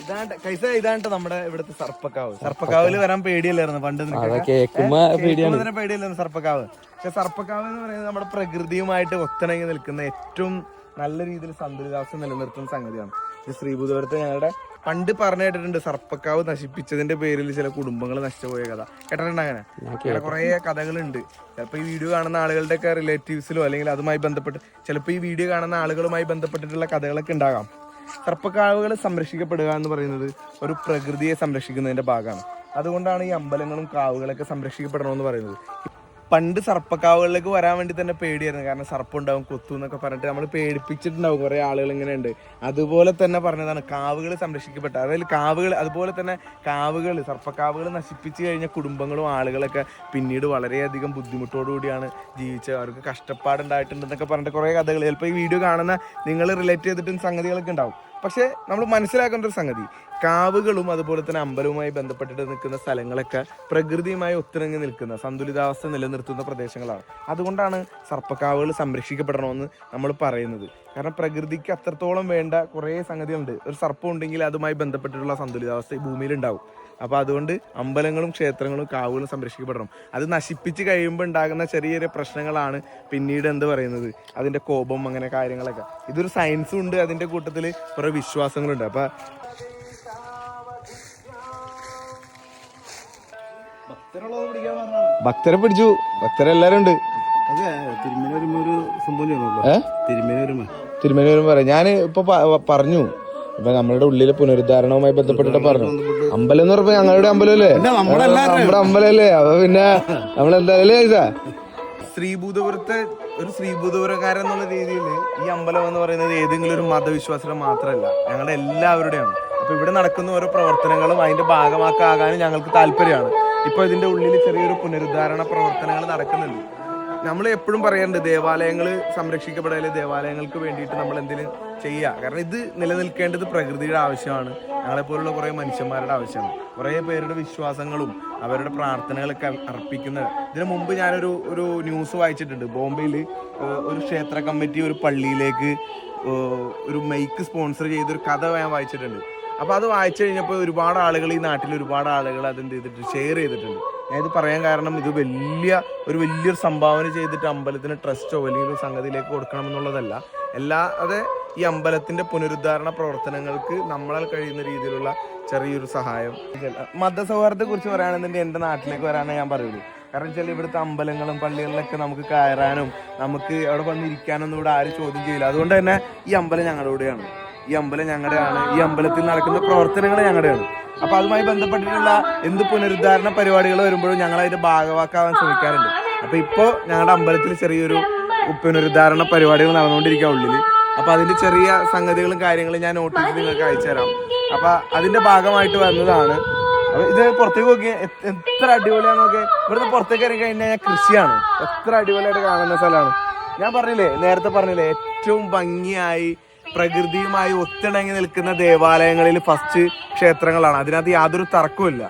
ഇതാണ്ട് നമ്മുടെ ഇവിടുത്തെ സർപ്പക്കാവില് വരാൻ പേടിയല്ലായിരുന്നു പണ്ട്. പേടിയല്ലായിരുന്നു സർപ്പക്കാവ്. പക്ഷെ സർപ്പക്കാവ് എന്ന് പറയുന്നത് നമ്മുടെ പ്രകൃതിയുമായിട്ട് ഒത്തിണങ്ങി നിൽക്കുന്ന ഏറ്റവും നല്ല രീതിയിൽ സന്തുലിതാവസ്ഥ നിലനിർത്തുന്ന സംഗതിയാണ്. ശ്രീബുദ്ധപുരത്ത് ഞങ്ങളുടെ പണ്ട് പറഞ്ഞു കേട്ടിട്ടുണ്ട്, സർപ്പക്കാവ് നശിപ്പിച്ചതിന്റെ പേരിൽ ചില കുടുംബങ്ങൾ നശിച്ചുപോയ കഥ കേട്ടിട്ടുണ്ട്. അങ്ങനെ കുറെ കഥകളുണ്ട്. ചിലപ്പോൾ ഈ വീഡിയോ കാണുന്ന ആളുകളുടെ ഒക്കെ റിലേറ്റീവ്സിലോ അല്ലെങ്കിൽ അതുമായി ബന്ധപ്പെട്ട് ചിലപ്പോൾ ഈ വീഡിയോ കാണുന്ന ആളുകളുമായി ബന്ധപ്പെട്ടിട്ടുള്ള കഥകളൊക്കെ ഉണ്ടാകാം. സർപ്പക്കാവുകൾ സംരക്ഷിക്കപ്പെടുക എന്ന് പറയുന്നത് ഒരു പ്രകൃതിയെ സംരക്ഷിക്കുന്നതിന്റെ ഭാഗമാണ്. അതുകൊണ്ടാണ് ഈ അമ്പലങ്ങളും കാവുകളൊക്കെ സംരക്ഷിക്കപ്പെടണമെന്ന് പറയുന്നത്. പണ്ട് സർപ്പക്കാവുകളിലേക്ക് വരാൻ വേണ്ടി തന്നെ പേടിയായിരുന്നു. കാരണം സർപ്പം ഉണ്ടാവും, കൊത്തു എന്നൊക്കെ പറഞ്ഞിട്ട് നമ്മൾ പേടിപ്പിച്ചിട്ടുണ്ടാവും കുറെ ആളുകൾ. ഇങ്ങനെ ഉണ്ട്. അതുപോലെ തന്നെ പറഞ്ഞതാണ് കാവുകൾ സംരക്ഷിക്കപ്പെട്ട, അതായത് കാവുകൾ അതുപോലെ തന്നെ കാവുകൾ സർപ്പക്കാവുകൾ നശിപ്പിച്ചു കഴിഞ്ഞ കുടുംബങ്ങളും ആളുകളൊക്കെ പിന്നീട് വളരെയധികം ബുദ്ധിമുട്ടോടുകൂടിയാണ് ജീവിച്ചത്. അവർക്ക് കഷ്ടപ്പാടുണ്ടായിട്ടുണ്ടെന്നൊക്കെ പറഞ്ഞിട്ട് കുറെ കഥകൾ ചിലപ്പോൾ ഈ വീഡിയോ കാണുന്ന നിങ്ങൾ റിലേറ്റ് ചെയ്തിട്ടും സംഗതികളൊക്കെ ഉണ്ടാവും. പക്ഷെ നമ്മൾ മനസ്സിലാക്കേണ്ട ഒരു സംഗതി, കാവുകളും അതുപോലെ തന്നെ അമ്പലവുമായി ബന്ധപ്പെട്ടിട്ട് നിൽക്കുന്ന സ്ഥലങ്ങളൊക്കെ പ്രകൃതിയുമായി ഒത്തിണങ്ങി നിൽക്കുന്ന സന്തുലിതാവസ്ഥ നിലനിർത്തുന്ന പ്രദേശങ്ങളാണ്. അതുകൊണ്ടാണ് സർപ്പക്കാവുകൾ സംരക്ഷിക്കപ്പെടണമെന്ന് നമ്മൾ പറയുന്നത്. കാരണം പ്രകൃതിക്ക് അത്രത്തോളം വേണ്ട കുറേ സംഗതികളുണ്ട്. ഒരു സർപ്പം ഉണ്ടെങ്കിൽ അതുമായി ബന്ധപ്പെട്ടിട്ടുള്ള സന്തുലിതാവസ്ഥ ഈ ഭൂമിയിൽ ഉണ്ടാവും. അപ്പോൾ അതുകൊണ്ട് അമ്പലങ്ങളും ക്ഷേത്രങ്ങളും കാവുകളും സംരക്ഷിക്കപ്പെടണം. അത് നശിപ്പിച്ച് കഴിയുമ്പോൾ ഉണ്ടാകുന്ന ചെറിയ ചെറിയ പ്രശ്നങ്ങളാണ് പിന്നീട് എന്ത് പറയുന്നത്, അതിൻ്റെ കോപം, അങ്ങനെ കാര്യങ്ങളൊക്കെ. ഇതൊരു സയൻസും ഉണ്ട്, അതിൻ്റെ കൂട്ടത്തിൽ കുറേ വിശ്വാസങ്ങളുണ്ട്. അപ്പം ഭക്തരെ പിടിച്ചു, ഭക്തരെല്ലാരും ഉണ്ട്. തിരുമേനി പറയാം. ഞാൻ ഇപ്പൊ പറഞ്ഞു, ഇപ്പൊ നമ്മളുടെ ഉള്ളിലെ പുനരുദ്ധാരണവുമായി ബന്ധപ്പെട്ടിട്ട് പറഞ്ഞു. അമ്പലം എന്ന് പറഞ്ഞപ്പോ ഞങ്ങളുടെ അമ്പലമല്ലേ, നമ്മുടെ അമ്പലമല്ലേ. അപ്പൊ പിന്നെ നമ്മളെന്തായാലും ശ്രീബുദ്ധപുരത്തെ ഒരു ശ്രീബുദ്ധപുരക്കാരൻ എന്നുള്ള രീതിയിൽ ഈ അമ്പലം എന്ന് പറയുന്നത് ഏതെങ്കിലും ഒരു മതവിശ്വാസം മാത്രമല്ല, ഞങ്ങളുടെ എല്ലാവരുടെയാണ്. അപ്പൊ ഇവിടെ നടക്കുന്ന ഓരോ പ്രവർത്തനങ്ങളും അതിന്റെ ഭാഗമാക്കാനും ഞങ്ങൾക്ക് താല്പര്യമാണ്. ഇപ്പൊ ഇതിന്റെ ഉള്ളിൽ ചെറിയൊരു പുനരുദ്ധാരണ പ്രവർത്തനങ്ങൾ നടക്കുന്നുണ്ട്. നമ്മൾ എപ്പോഴും പറയാറുണ്ട്, ദേവാലയങ്ങൾ സംരക്ഷിക്കപ്പെടാതെ ദേവാലയങ്ങൾക്ക് വേണ്ടിയിട്ട് നമ്മൾ എന്തെങ്കിലും ചെയ്യുക. കാരണം ഇത് നിലനിൽക്കേണ്ടത് പ്രകൃതിയുടെ ആവശ്യമാണ്, ഞങ്ങളെപ്പോലുള്ള കുറേ മനുഷ്യന്മാരുടെ ആവശ്യമാണ്. കുറേ പേരുടെ വിശ്വാസങ്ങളും അവരുടെ പ്രാർത്ഥനകളൊക്കെ അർപ്പിക്കുന്നത്. ഇതിനു മുമ്പ് ഞാനൊരു ന്യൂസ് വായിച്ചിട്ടുണ്ട്. ബോംബെയിൽ ഒരു ക്ഷേത്ര കമ്മിറ്റി ഒരു പള്ളിയിലേക്ക് ഒരു മൈക്ക് സ്പോൺസർ ചെയ്തൊരു കഥ ഞാൻ വായിച്ചിട്ടുണ്ട്. അപ്പോൾ അത് വായിച്ചു കഴിഞ്ഞപ്പോൾ ഒരുപാട് ആളുകൾ, ഈ നാട്ടിൽ ഒരുപാട് ആളുകൾ അതെന്ത് ചെയ്തിട്ട് ഷെയർ ചെയ്തിട്ടുണ്ട്. ഞാനിത് പറയാൻ കാരണം, ഇത് വലിയൊരു സംഭാവന ചെയ്തിട്ട് അമ്പലത്തിന് ട്രസ്റ്റോ അല്ലെങ്കിൽ ഒരു സംഗതിയിലേക്ക് കൊടുക്കണം എന്നുള്ളതല്ല. അല്ലാതെ ഈ അമ്പലത്തിന്റെ പുനരുദ്ധാരണ പ്രവർത്തനങ്ങൾക്ക് നമ്മളാൽ കഴിയുന്ന രീതിയിലുള്ള ചെറിയൊരു സഹായം. മതസൗഹാർദ്ദത്തെ കുറിച്ച് പറയുകയാണെന്നുണ്ടെങ്കിൽ എൻ്റെ നാട്ടിലേക്ക് വരാനേ ഞാൻ പറയുള്ളൂ. കാരണം വെച്ചാൽ ഇവിടുത്തെ അമ്പലങ്ങളും പള്ളികളിലൊക്കെ നമുക്ക് കയറാനും നമുക്ക് അവിടെ വന്നിരിക്കാനൊന്നും ഇവിടെ ആരും ചോദ്യം ചെയ്യില്ല. അതുകൊണ്ട് തന്നെ ഈ അമ്പലം ഞങ്ങളുടെ കൂടെയാണ്, ഈ അമ്പലം ഞങ്ങളുടെയാണ്, ഈ അമ്പലത്തിൽ നടക്കുന്ന പ്രവർത്തനങ്ങൾ ഞങ്ങളുടെയാണ്. അപ്പൊ അതുമായി ബന്ധപ്പെട്ടിട്ടുള്ള എന്ത് പുനരുദ്ധാരണ പരിപാടികൾ വരുമ്പോഴും ഞങ്ങൾ അതിന്റെ ഭാഗവാക്കാവാൻ ശ്രമിക്കാറുണ്ട്. അപ്പൊ ഇപ്പോ ഞങ്ങളുടെ അമ്പലത്തിൽ ചെറിയൊരു പുനരുദ്ധാരണ പരിപാടികൾ നടന്നുകൊണ്ടിരിക്കുക ഉള്ളിൽ. അപ്പൊ അതിന്റെ ചെറിയ സംഗതികളും കാര്യങ്ങളും ഞാൻ നോട്ട് ചെയ്ത് നിങ്ങൾക്ക് അയച്ചു തരാം. അപ്പൊ അതിന്റെ ഭാഗമായിട്ട് വന്നതാണ്. അപ്പൊ ഇത് പുറത്തേക്ക് നോക്കിയാൽ എത്ര അടിപൊളിയാന്ന് നോക്കിയാൽ, ഇവിടുന്ന് പുറത്തേക്ക് ഇറങ്ങി കഴിഞ്ഞാൽ കൃഷിയാണ്. എത്ര അടിപൊളിയായിട്ട് കാണുന്ന സ്ഥലമാണ്. ഞാൻ നേരത്തെ പറഞ്ഞില്ലേ ഏറ്റവും ഭംഗിയായി പ്രകൃതിയുമായി ഒത്തിണങ്ങി നിൽക്കുന്ന ദേവാലയങ്ങളിൽ ഫസ്റ്റ് ക്ഷേത്രങ്ങളാണ്. അതിനകത്ത് യാതൊരു തർക്കവുമില്ല.